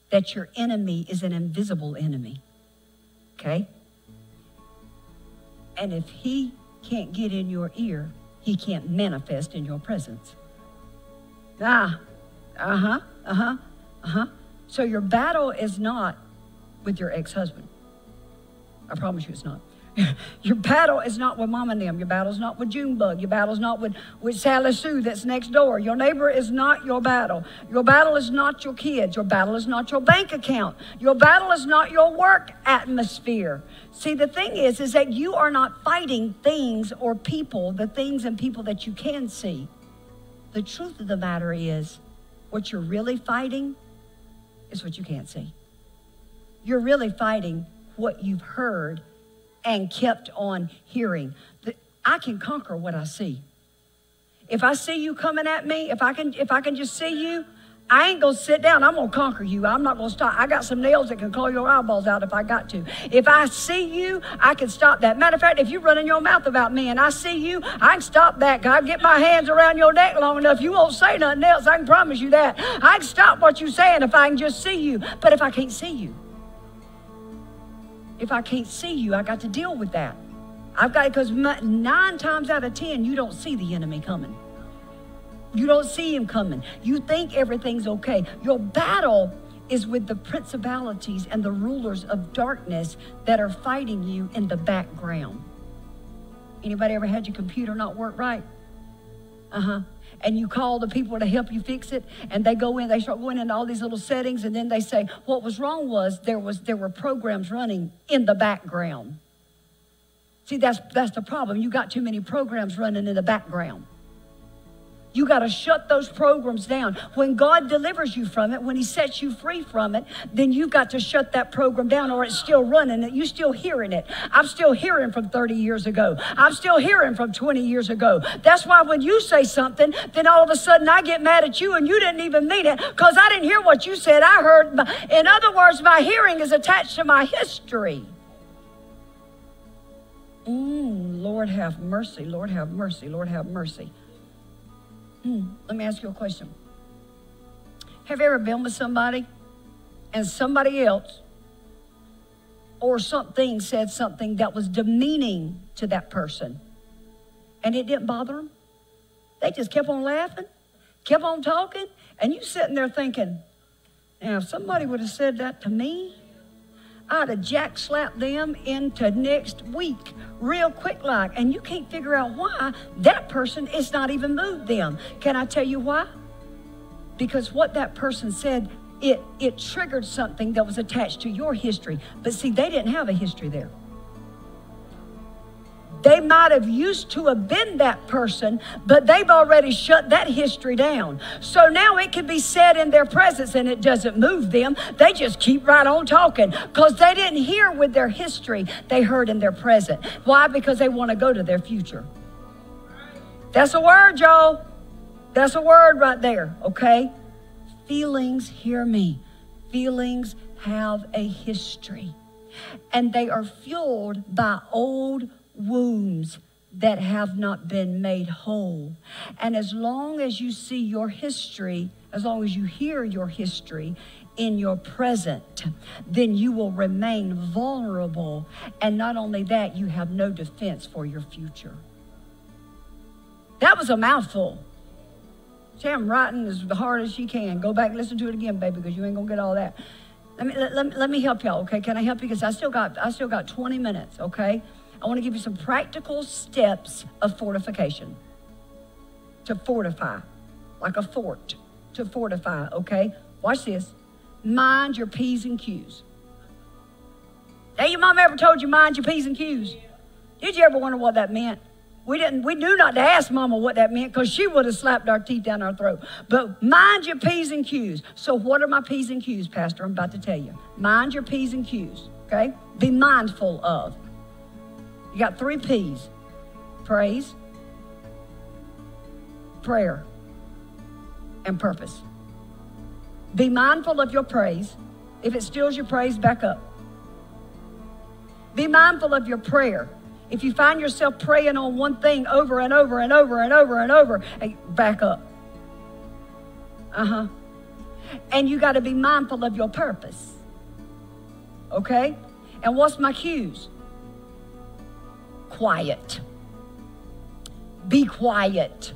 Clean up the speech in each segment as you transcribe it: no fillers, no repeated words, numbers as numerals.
that your enemy is an invisible enemy, okay? And if he can't get in your ear, he can't manifest in your presence. So your battle is not with your ex-husband. I promise you it's not. Your battle is not with Mom and them. Your battle's not with Junebug. Your battle's not with Sally Sue that's next door. Your neighbor is not your battle. Your battle is not your kids. Your battle is not your bank account. Your battle is not your work atmosphere. See, the thing is that you are not fighting things or people, the things and people that you can see. The truth of the matter is, what you're really fighting is what you can't see. You're really fighting what you've heard and kept on hearing. I can conquer what I see. If I see you coming at me, if I can just see you, I ain't gonna sit down. I'm gonna conquer you. I'm not gonna stop. I got some nails that can claw your eyeballs out if I got to. If I see you, I can stop that. Matter of fact, if you're running your mouth about me and I see you, I can stop that. I get my hands around your neck long enough. You won't say nothing else. I can promise you that. I can stop what you're saying if I can just see you. But if I can't see you, I got to deal with that. Because 9 times out of 10, you don't see the enemy coming. You don't see him coming. You think everything's okay. Your battle is with the principalities and the rulers of darkness that are fighting you in the background. Anybody ever had your computer not work right? And you call the people to help you fix it, and they start going into all these little settings, and then they say, what was wrong was there were programs running in the background. See, that's the problem. You got too many programs running in the background. You got to shut those programs down. When God delivers you from it, when he sets you free from it, then you've got to shut that program down, or it's still running. You're still hearing it. I'm still hearing from 30 years ago. I'm still hearing from 20 years ago. That's why when you say something, then all of a sudden I get mad at you and you didn't even mean it because I didn't hear what you said. I heard, in other words, my hearing is attached to my history. Lord have mercy, Lord have mercy, Lord have mercy. Let me ask you a question. Have you ever been with somebody and somebody else or something said something that was demeaning to that person and it didn't bother them? They just kept on laughing, kept on talking, and you sitting there thinking, now if somebody would have said that to me, I'd have jack slapped them into next week real quick like. And you can't figure out why that person is not even moved them. Can I tell you why? Because what that person said, it triggered something that was attached to your history. But see, they didn't have a history there. They might have used to have been that person, but they've already shut that history down. So now it can be said in their presence and it doesn't move them. They just keep right on talking because they didn't hear with their history. They heard in their present. Why? Because they want to go to their future. That's a word, y'all. That's a word right there, okay? Feelings, hear me. Feelings have a history, and they are fueled by old wounds that have not been made whole. And as long as you see your history, as long as you hear your history in your present, then you will remain vulnerable. And not only that, you have no defense for your future. That was a mouthful. See, I'm writing as hard as she can. Go back and listen to it again, baby, because you ain't gonna get all that. Let me help y'all, okay? Can I help you? Because I still got 20 minutes, okay? I want to give you some practical steps of fortification. To fortify, like a fort, to fortify, okay? Watch this. Mind your P's and Q's. Now, your mom ever told you mind your P's and Q's? Did you ever wonder what that meant? We knew not to ask Mama what that meant because she would have slapped our teeth down our throat. But mind your P's and Q's. So what are my P's and Q's, Pastor? I'm about to tell you. Mind your P's and Q's, okay? Be mindful of. You got 3 P's. Praise, prayer, and purpose. Be mindful of your praise. If it steals your praise, back up. Be mindful of your prayer. If you find yourself praying on one thing over and over and over and over and over, back up. And you got to be mindful of your purpose. Okay? And what's my cues? Quiet. Be quiet.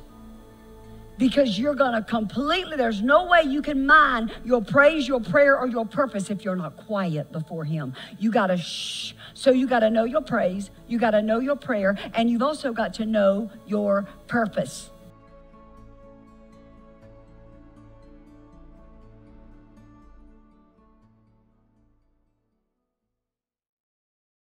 Because you're going to completely, there's no way you can mind your praise, your prayer, or your purpose if you're not quiet before him. You got to shh. So you got to know your praise, you got to know your prayer, and you've also got to know your purpose.